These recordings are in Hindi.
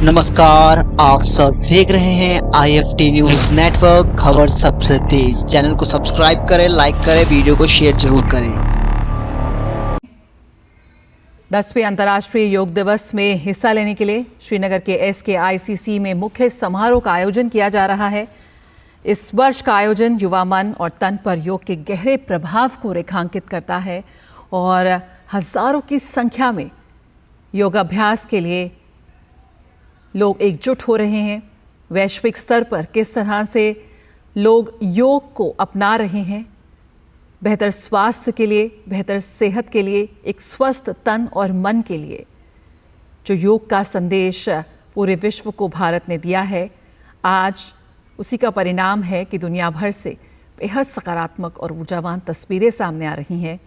नमस्कार, आप सब देख रहे हैं IFT न्यूज नेटवर्क, खबर सबसे तेज। चैनल को सब्सक्राइब करें, लाइक करें, वीडियो को शेयर जरूर करें। 10वें अंतर्राष्ट्रीय योग दिवस में हिस्सा लेने के लिए श्रीनगर के SKICC में मुख्य समारोह का आयोजन किया जा रहा है। इस वर्ष का आयोजन युवा मन और तन पर योग के गहरे प्रभाव को रेखांकित करता है और हजारों की संख्या में योगाभ्यास के लिए लोग एकजुट हो रहे हैं। वैश्विक स्तर पर किस तरह से लोग योग को अपना रहे हैं, बेहतर स्वास्थ्य के लिए, बेहतर सेहत के लिए, एक स्वस्थ तन और मन के लिए जो योग का संदेश पूरे विश्व को भारत ने दिया है, आज उसी का परिणाम है कि दुनिया भर से बेहद सकारात्मक और ऊर्जावान तस्वीरें सामने आ रही हैं।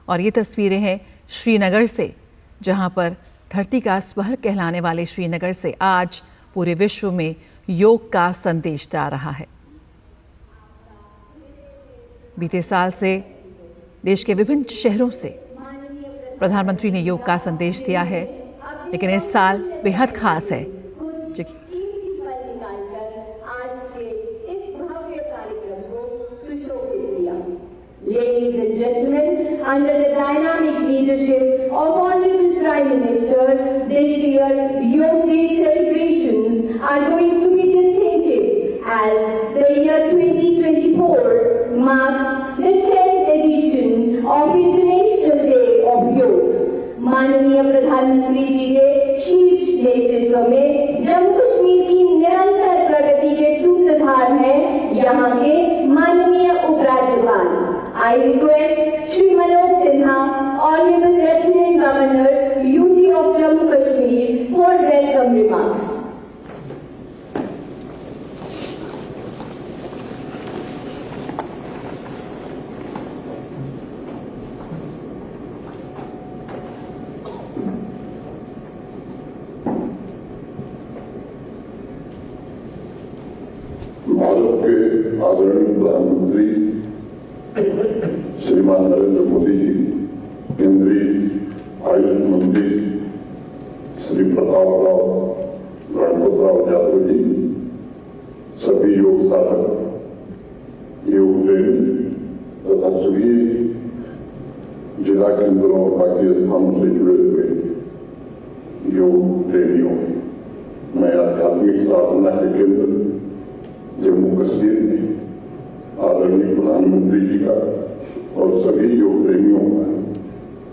और ये तस्वीरें हैं श्रीनगर से, जहां पर धरती का स्वर कहलाने वाले श्रीनगर से आज पूरे विश्व में योग का संदेश जा रहा है। बीते साल से देश के विभिन्न शहरों से प्रधानमंत्री ने योग का संदेश दिया है, लेकिन इस साल बेहद खास है। Ladies and gentlemen, under the dynamic leadership of Honorable Prime Minister, this year Yoga Day celebrations are going to be distinctive as the year 2024 marks the 10th edition of International Day of Yoga. माननीय प्रधानमंत्री जी के शीर्ष नेतृत्व में जम्मू कश्मीर की निरंतर प्रगति के सूत्रधार हैं यहाँ के माननीय उपराज्यपाल। I request Shri Manoj Sinha, Honorable Lieutenant Governor, UT of Jammu Kashmir, for welcome remarks. Bharat के आदरणीय प्रधानमंत्री श्रीमान नरेंद्र मोदी जी, केंद्रीय आयुष मंत्री श्री प्रतापराव गणपतराव यादव जी, सभी योग साधक, योग प्रेमी तथा सभी जिला केंद्रों और बाकी स्थानों से जुड़े हुए योग प्रेमियों, मैं आध्यात्मिक साधना के केंद्र जम्मू कश्मीर में आदरणीय प्रधानमंत्री जी का और सभी योग प्रेमियों का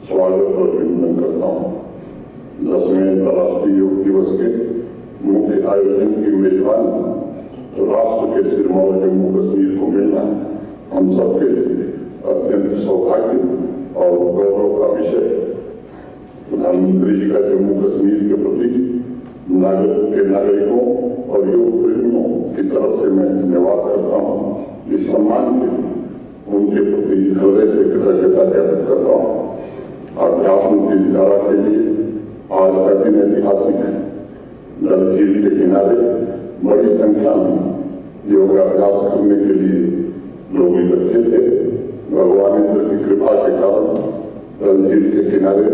स्वागत और अभिनंदन करता हूँ। 10वें अंतर्राष्ट्रीय योग दिवस के मुख्य आयोजन की मेजबानी तो राष्ट्र के सिरमौर जम्मू कश्मीर को मिलना हम सबके लिए अत्यंत सौभाग्य और गौरव का विषय। प्रधानमंत्री जी का जम्मू कश्मीर के प्रति नागरिकों और योग प्रेमियों की तरफ से मैं धन्यवाद करता हूँ। इस सम्मान के लिए उनके प्रति हृदय से कृतज्ञता ज्ञापित करता हूँ। अध्यात्म की धारा के लिए आज का दिन ऐतिहासिक है। डल झील के किनारे बड़ी संख्या में योगाभ्यास करने के लिए लोग इकट्ठे थे। भगवान इंद्र की कृपा के कारण डल झील के किनारे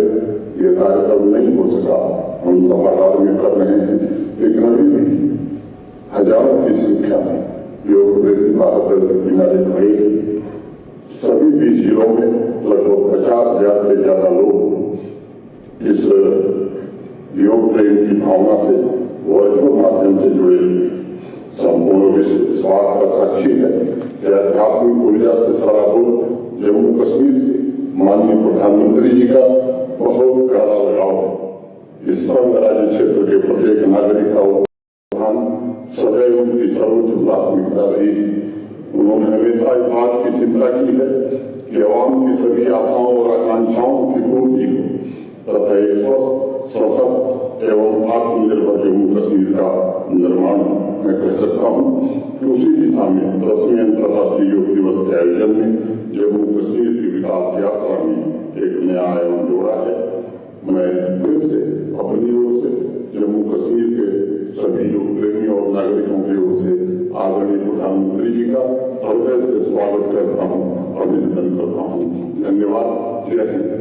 ये कार्यक्रम नहीं हो सका, हम सभागार में कर रहे हैं, लेकिन अभी भी हजारों की संख्या में योग प्रेमी बाहर के किनारे खड़े हैं। सभी 20 जिलों में लगभग 50,000 से ज्यादा लोग इस योग प्रेम की भावना से वर्चुअल माध्यम से जुड़े हुए संपूर्ण विश्व इस बात का साक्षी है कि आध्यात्मिक ऊर्जा से सराबोर जम्मू कश्मीर से माननीय प्रधानमंत्री जी का बहुत गहरा लगाव है। इस संघ राज्य क्षेत्र के प्रत्येक नागरिक का उत्थान सदैव उनकी सर्वोच्च प्राथमिकता रही। उन्होंने हमेशा इस बात की चिंता की है कि आवाम की सभी आशाओं और आकांक्षाओं की पूर्ति हो तथा एक स्वस्थ, सशक्त एवं आत्मनिर्भर जम्मू कश्मीर का निर्माण मैं कह सकता हूँ कि उसी दिशा में 10वें अंतर्राष्ट्रीय योग दिवस के आयोजन में जम्मू कश्मीर की विकास यात्रा में एक नया आयाम जोड़ा है। मैं फिर से अपनी ओर से जम्मू कश्मीर के सभी योग प्रेमियों और नागरिकों की ओर से आदरणीय प्रधानमंत्री जी का हृदय से स्वागत करता हूँ, अभिनंदन करता हूँ। धन्यवाद। जय Hind.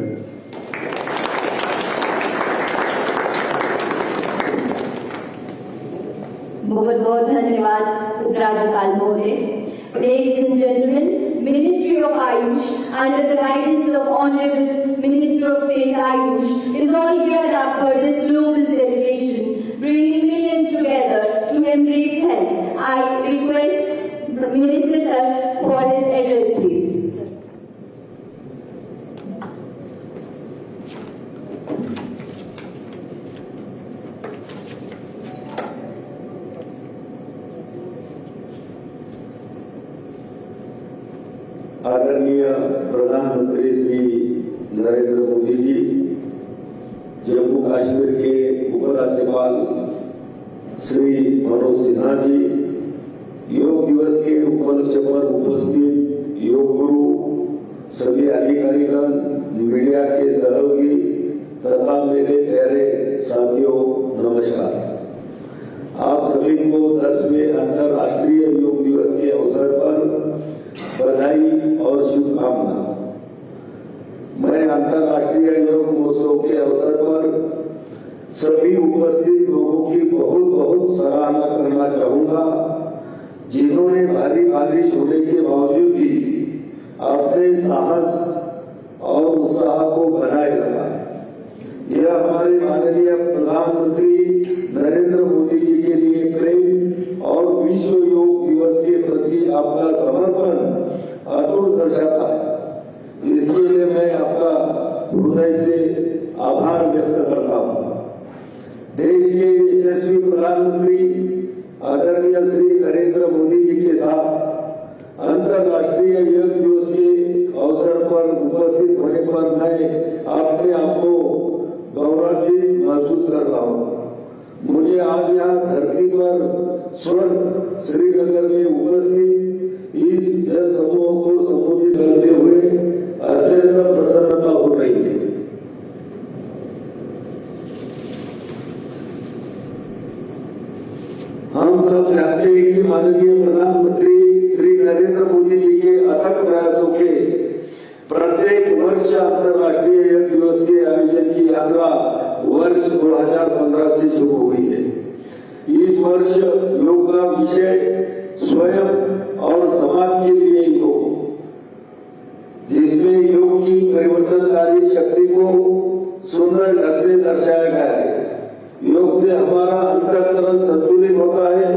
Nandlal More. Ladies and gentlemen, Ministry of Ayush, under the guidance of Honorable Minister of State Ayush, is all geared up for this global celebration, bringing millions together to embrace health. I request Minister Sir for his address, please. आदरणीय प्रधानमंत्री श्री नरेंद्र मोदी जी, जम्मू कश्मीर के उपराज्यपाल श्री मनोज सिन्हा जी, योग दिवस के उपलक्ष्य पर उपस्थित योग गुरु, सभी अधिकारीगण, मीडिया के सहयोगी तथा मेरे प्यारे साथियों, नमस्कार। आप सभी को 10वें अंतर्राष्ट्रीय योग दिवस के अवसर पर बधाई और शुभकामना। मैं अंतर्राष्ट्रीय योग महोत्सव के अवसर पर सभी उपस्थित लोगों की बहुत बहुत सराहना करना चाहूंगा, जिन्होंने भारी बारिश होने के बावजूद भी अपने साहस और उत्साह को बनाए रखा। यह हमारे माननीय प्रधानमंत्री नरेंद्र मोदी जी के लिए प्रेम और विश्व योग दिवस के प्रति आपका समर्पण अटूट दर्शाता है। इसके लिए मैं आपका हृदय से आभार व्यक्त करता हूँ। देश के यशस्वी प्रधानमंत्री आदरणीय श्री नरेंद्र मोदी जी के साथ अंतर्राष्ट्रीय योग दिवस के अवसर पर उपस्थित होने पर मैं अपने आप को गौरवान्वित महसूस कर रहा हूँ। मुझे आज यहाँ धरती पर स्वर्ग श्रीनगर में उपस्थित इस जन समूह को संबोधित करते हुए अत्यंत प्रसन्नता हो रही है। हम सब जानते हैं कि माननीय प्रधानमंत्री श्री नरेंद्र मोदी जी के अथक प्रयासों के प्रत्येक वर्ष अंतर्राष्ट्रीय योग दिवस के आयोजन की यात्रा वर्ष 2015 से शुरू हुई है। इस वर्ष योग का विषय स्वयं और समाज के लिए योग, जिसमें योग की परिवर्तनकारी शक्ति को सुंदर ढंग से दर्शाया गया है। योग से हमारा अंतःकरण संतुलित होता है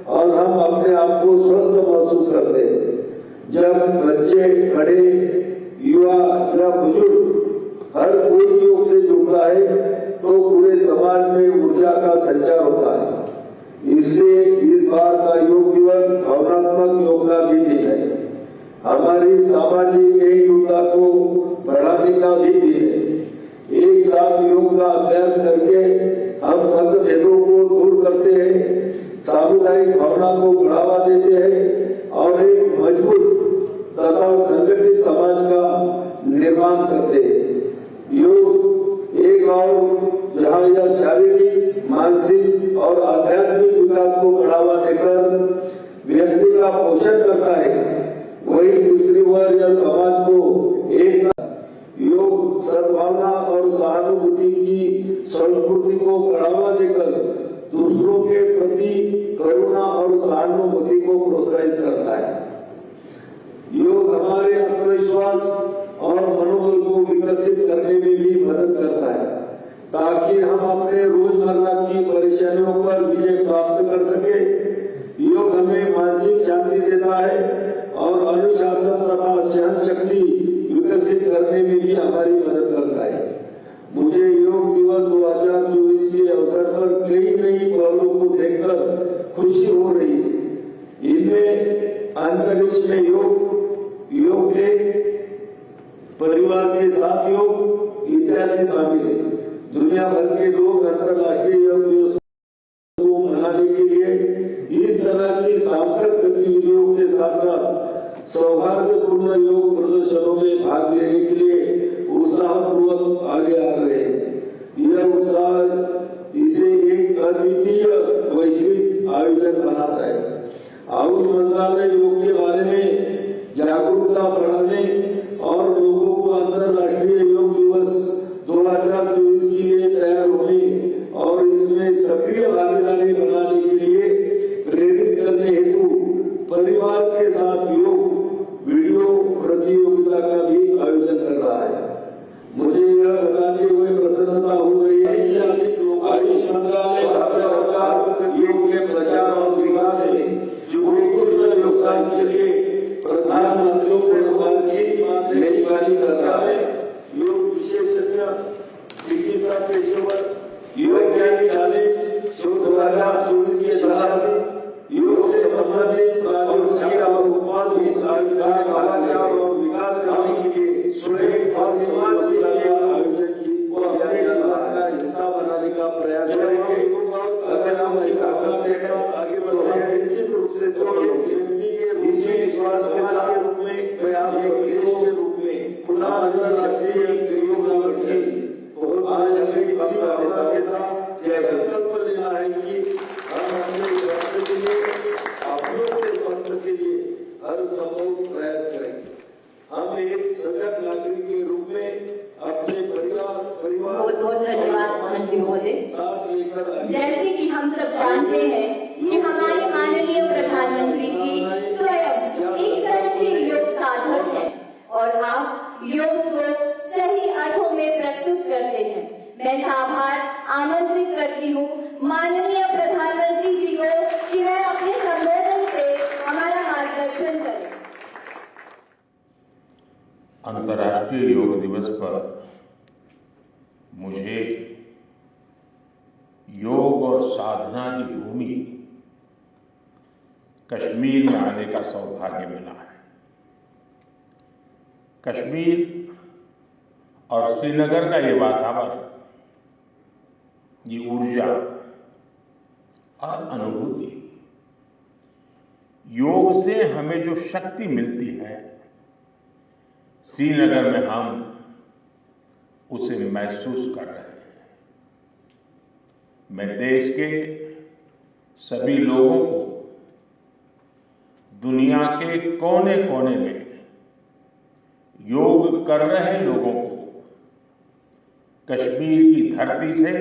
और हम अपने आप को स्वस्थ महसूस करते हैं। जब बच्चे, बड़े, युवा या बुजुर्ग हर कोई योग से जुड़ता है तो पूरे समाज में ऊर्जा का संचार होता है। इसलिए इस बार का योग दिवस भावनात्मक योग का भी दिन है। हमारी सामाजिक एकजुटता को बढ़ाने का भी दिन है। एक साथ योग का अभ्यास करके हम मतभेदों को दूर करते हैं, सामुदायिक भावना को बढ़ावा देते हैं और एक मजबूत तथा संगठित समाज का निर्माण करते हैं। योग एक और जहाँ यह शारीरिक, मानसिक और आध्यात्मिक विकास को बढ़ावा देकर व्यक्ति का पोषण करता है, वही दूसरी ओर यह समाज को एक योग सद्भावना और सहानुभूति की संस्कृति को बढ़ावा देकर दूसरों के प्रति करुणा और सहानुभूति को प्रोत्साहित करता है। योग हमारे आत्मविश्वास और मनोबल को विकसित करने में भी मदद करता है, ताकि हम अपने रोजमर्रा की परेशानियों पर विजय प्राप्त कर सके। योग हमें मानसिक शांति देता है और अनुशासन तथा सहन शक्ति विकसित करने में भी हमारी मदद करता है। मुझे योग दिवस 2024 के अवसर पर कई नई पहलों को देखकर खुशी हो रही है। इनमें अंतरिक्ष में योग, योग डे, परिवार के साथ योग इत्यादि शामिल है। दुनिया भर के लोग अंतर्राष्ट्रीय योग दिवस को मनाने के लिए इस तरह की सार्थक गतिविधियों के साथ साथ सौहार्दपूर्ण योग प्रदर्शनों में भाग लेने के लिए उत्साहपूर्वक आगे आ रहे हैं। यह उत्साह इसे एक अद्वितीय वैश्विक आयोजन बनाता है। आयुष मंत्रालय योग के बारे में जागरूकता बढ़ाने और लोगों को अंतर्राष्ट्रीय योग दिवस 2024 के लिए तैयार होने और इसमें सक्रिय भागीदारी बनाने के लिए प्रेरित करने हेतु इसी विश्वास के रूप में मैं आप संदेश के रूप में पुनः अंतर्राष्ट्रीय योग दिवस के लिए आज हमें इसी भावना के साथ यह संकल्प लेना है कि हम अपने स्वास्थ्य के लिए, अपनों के स्वास्थ्य के लिए हर संभव प्रयास करेंगे। हम एक सजग नागरिक के रूप में अपने परिवार बहुत बहुत धन्यवाद मंत्री महोदय। साथ लेकर जैसे कि हम सब जानते हैं कि हमारे माननीय प्रधानमंत्री जी स्वयं एक सच्चे योग साधक हैं और आप योग को सही अर्थों में प्रस्तुत करते हैं। मैं आभार आमंत्रित करती हूँ माननीय प्रधानमंत्री जी को कि वह अपने संबोधन से हमारा मार्गदर्शन करें। अंतर्राष्ट्रीय योग दिवस पर मुझे योग और साधना की भूमि कश्मीर में आने का सौभाग्य मिला है। कश्मीर और श्रीनगर का ये वातावरण, ये ऊर्जा और अनुभूति, योग से हमें जो शक्ति मिलती है, श्रीनगर में हम उसे महसूस कर रहे हैं। मैं देश के सभी लोगों को, दुनिया के कोने कोने में योग कर रहे लोगों को कश्मीर की धरती से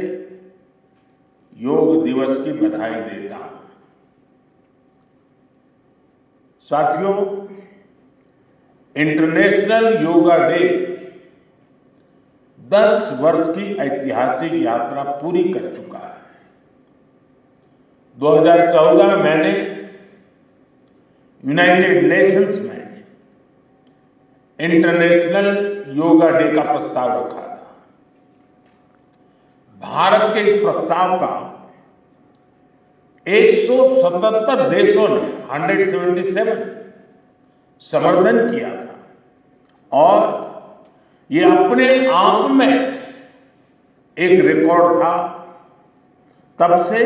योग दिवस की बधाई देता हूं। साथियों, इंटरनेशनल योगा डे 10 वर्ष की ऐतिहासिक यात्रा पूरी कर चुका है। 2014 में मैंने यूनाइटेड नेशंस में इंटरनेशनल योगा डे का प्रस्ताव रखा था। भारत के इस प्रस्ताव का 177 देशों ने 177 समर्थन किया था और ये अपने आप में एक रिकॉर्ड था। तब से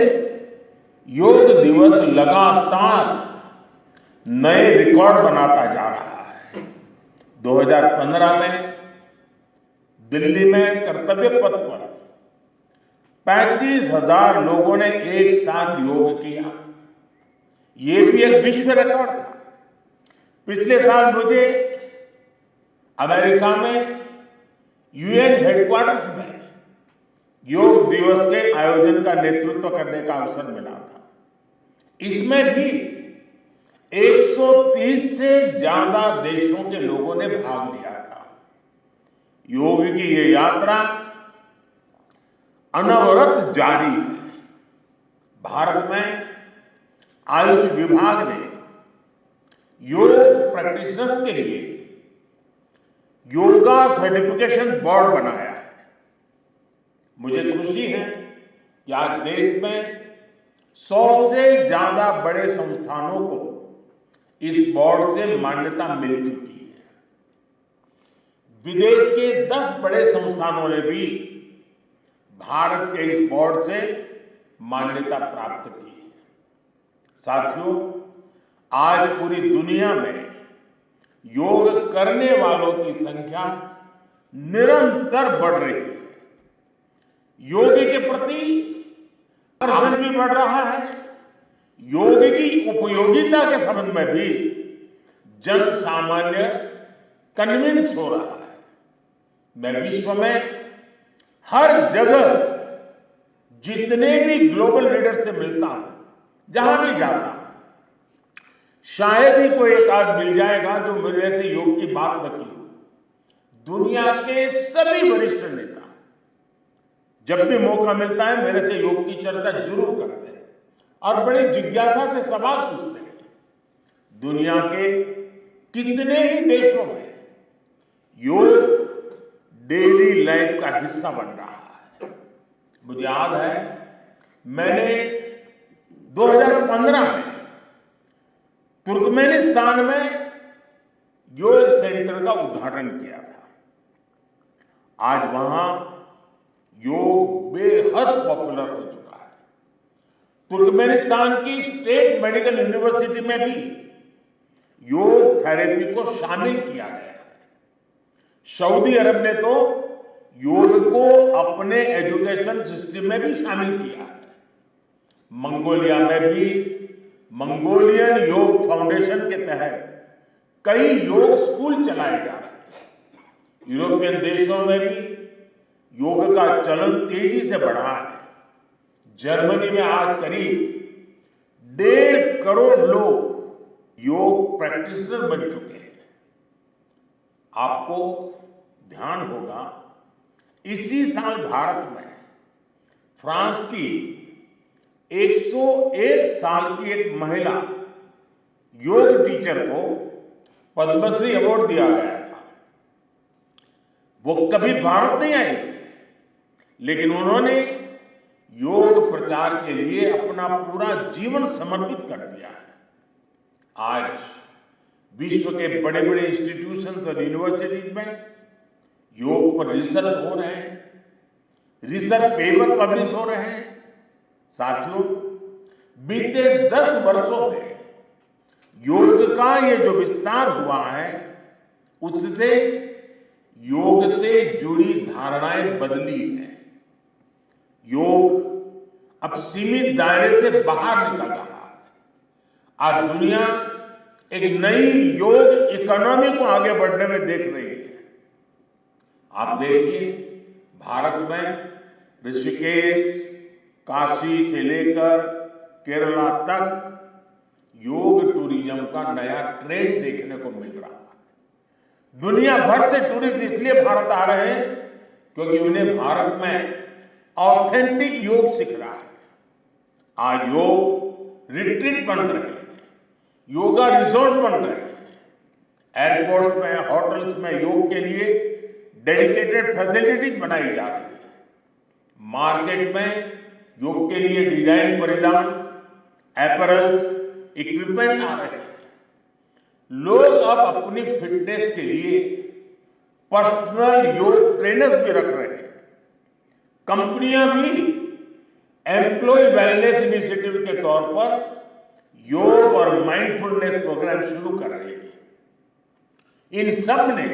योग दिवस लगातार नए रिकॉर्ड बनाता जा रहा है। 2015 में दिल्ली में कर्तव्य पथ पर 35,000 लोगों ने एक साथ योग किया। ये भी एक विश्व रिकॉर्ड था। पिछले साल मुझे अमेरिका में यूएन हेडक्वार्टर्स में योग दिवस के आयोजन का नेतृत्व करने का अवसर मिला था। इसमें भी 130 से ज्यादा देशों के लोगों ने भाग लिया था। योग की ये यात्रा अनवरत जारी है। भारत में आयुष विभाग ने योग प्रैक्टिशनर्स के लिए योगा सर्टिफिकेशन बोर्ड बनाया है। मुझे खुशी है कि आज देश में 100 से ज्यादा बड़े संस्थानों को इस बोर्ड से मान्यता मिल चुकी है। विदेश के 10 बड़े संस्थानों ने भी भारत के इस बोर्ड से मान्यता प्राप्त की है। साथियों, आज पूरी दुनिया में योग करने वालों की संख्या निरंतर बढ़ रही है। योग के प्रति आकर्षण भी बढ़ रहा है। योग की उपयोगिता के संबंध में भी जन सामान्य कन्विंस हो रहा है। मैं विश्व में हर जगह जितने भी ग्लोबल लीडर से मिलता हूं, जहां भी जाता हूं, शायद ही कोई एक आध मिल जाएगा जो मेरे से योग की बात न की हो। दुनिया के सभी वरिष्ठ नेता जब भी मौका मिलता है मेरे से योग की चर्चा जरूर करते हैं और बड़ी जिज्ञासा से सवाल पूछते हैं। दुनिया के कितने ही देशों में योग डेली लाइफ का हिस्सा बन रहा है। मुझे याद है मैंने 2015 में तुर्कमेनिस्तान में योग सेंटर का उद्घाटन किया था। आज वहां योग बेहद पॉपुलर हो चुका है। तुर्कमेनिस्तान की स्टेट मेडिकल यूनिवर्सिटी में भी योग थेरेपी को शामिल किया गया है। सऊदी अरब ने तो योग को अपने एजुकेशन सिस्टम में भी शामिल किया है। मंगोलिया में भी मंगोलियन योग फाउंडेशन के तहत कई योग स्कूल चलाए जा रहे हैं। यूरोपियन देशों में भी योग का चलन तेजी से बढ़ा है। जर्मनी में आज करीब 1.5 करोड़ लोग योग प्रैक्टिशनर बन चुके हैं। आपको ध्यान होगा, इसी साल भारत में फ्रांस की 101 साल की एक महिला योग टीचर को पद्मश्री अवार्ड दिया गया था। वो कभी भारत नहीं आई थी, लेकिन उन्होंने योग प्रचार के लिए अपना पूरा जीवन समर्पित कर दिया है। आज विश्व के बड़े बड़े इंस्टीट्यूशंस और यूनिवर्सिटीज में योग पर रिसर्च हो रहे हैं, रिसर्च पेपर पब्लिश हो रहे हैं। साथियों, बीते 10 वर्षों में योग का ये जो विस्तार हुआ है, उससे योग से जुड़ी धारणाएं बदली हैं। योग अब सीमित दायरे से बाहर निकल रहा है। आज दुनिया एक नई योग इकोनॉमी को आगे बढ़ने में देख रही है। आप देखिए, भारत में ऋषिकेश, काशी से लेकर केरला तक योग टूरिज्म का नया ट्रेंड देखने को मिल रहा है। दुनिया भर से टूरिस्ट इसलिए भारत आ रहे हैं क्योंकि उन्हें भारत में ऑथेंटिक योग सीख रहा है। आज योग रिट्रीट बन रहे हैं, योगा रिसोर्ट बन रहे हैं। एयरपोर्ट में, होटल्स में योग के लिए डेडिकेटेड फैसिलिटीज बनाई जा रही है। मार्केट में योग के लिए डिजाइन परिधान, अपैरल्स, इक्विपमेंट आ रहे हैं। लोग अब अपनी फिटनेस के लिए पर्सनल योग ट्रेनर्स भी रख रहे हैं। कंपनियां भी एम्प्लॉय वेलनेस इनिशिएटिव के तौर पर योग और माइंडफुलनेस प्रोग्राम शुरू कर रही है। इन सब ने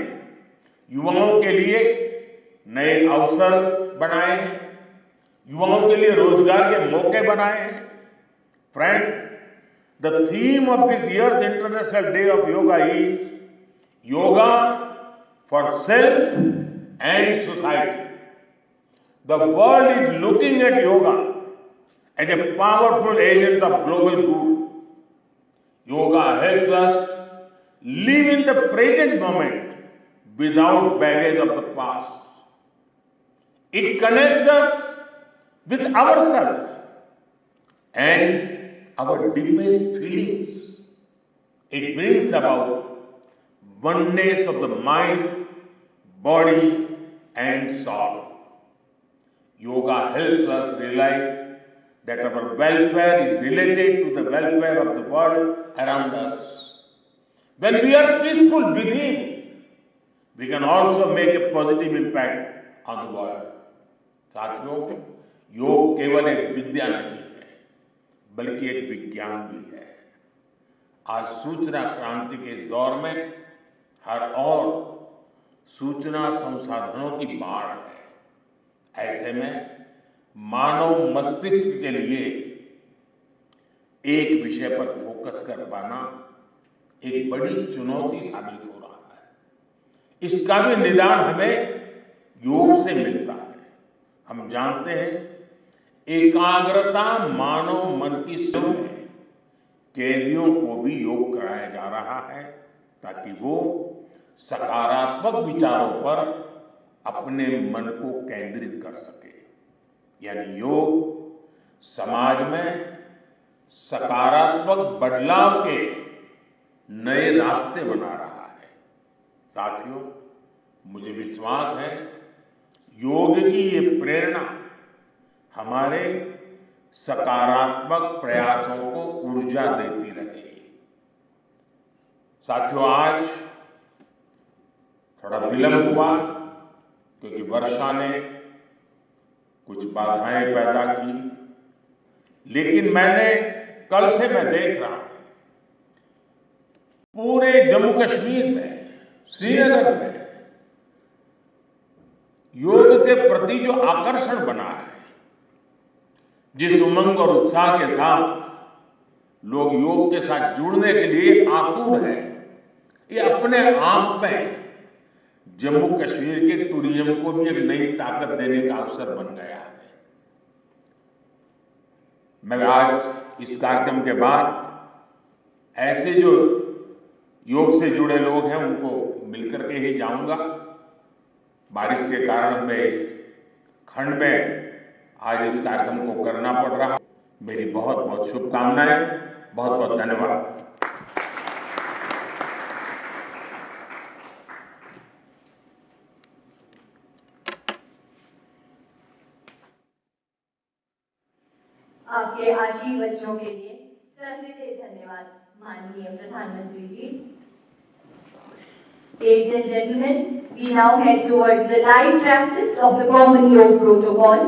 युवाओं के लिए नए अवसर बनाए हैं, युवाओं के लिए रोजगार के मौके बनाए हैं। Friend, the theme of this years international day of yoga is yoga for self and society. The world is looking at yoga as a powerful agent of global good. Yoga helps us live in the present moment without baggage of the past. It connects us with ourselves and our deepest feelings. It brings about oneness of the mind, body, and soul. Yoga helps us realize that our welfare is related to the welfare of the world around us. When we are peaceful within, we can also make a positive impact on the world. साथियों, योग केवल एक विद्या नहीं है, बल्कि एक विज्ञान भी है। आज सूचना क्रांति के इस दौर में हर ओर सूचना संसाधनों की बाढ़ है। ऐसे में मानव मस्तिष्क के लिए एक विषय पर फोकस कर पाना एक बड़ी चुनौती साबित हो रहा है। इसका भी निदान हमें योग से मिलता है। हम जानते हैं, एकाग्रता मानव मन की सुर में कैदियों को भी योग कराया जा रहा है ताकि वो सकारात्मक विचारों पर अपने मन को केंद्रित कर सके। यानी योग समाज में सकारात्मक बदलाव के नए रास्ते बना रहा है। साथियों, मुझे विश्वास है योग की ये प्रेरणा हमारे सकारात्मक प्रयासों को ऊर्जा देती रहेगी। साथियों, आज थोड़ा विलंब हुआ क्योंकि वर्षा ने कुछ बाधाएं पैदा की। लेकिन कल से मैं देख रहा हूं पूरे जम्मू कश्मीर में, श्रीनगर में योग के प्रति जो आकर्षण बना है, जिस उमंग और उत्साह के साथ लोग योग के साथ जुड़ने के लिए आतुर हैं, ये अपने आप में जम्मू कश्मीर के टूरिज्म को भी एक नई ताकत देने का अवसर बन गया है। मैं आज इस कार्यक्रम के बाद ऐसे जो योग से जुड़े लोग हैं उनको मिलकर के ही जाऊंगा। बारिश के कारण हमें इस खंड में आज इस कार्यक्रम को करना पड़ रहा है। मेरी बहुत बहुत शुभकामनाएं, बहुत बहुत धन्यवाद। आपके आशीर्वचनों के लिए सहृदय धन्यवाद माननीय प्रधानमंत्री जी। Ladies and gentlemen, we now head towards the live practice of the Common Yoga Protocol.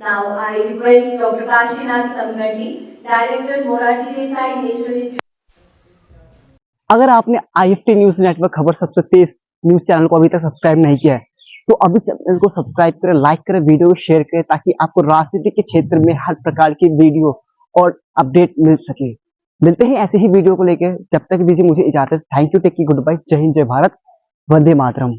Now I request Dr. Kashinath Samgandi, Director Morarji Desai National Institute. अगर आपने IFT न्यूज नेटवर्क खबर सबसे तेज न्यूज चैनल को अभी तक सब्सक्राइब नहीं किया है तो अभी चैनल को सब्सक्राइब करें, लाइक करें, वीडियो को शेयर करें ताकि आपको राजनीति के क्षेत्र में हर प्रकार की वीडियो और अपडेट मिल सके। मिलते हैं ऐसे ही वीडियो को लेकर, जब तक दीजिए मुझे इजाजत। Thank you, take care, good bye, जय हिंद, जय भारत, वंदे मातरम।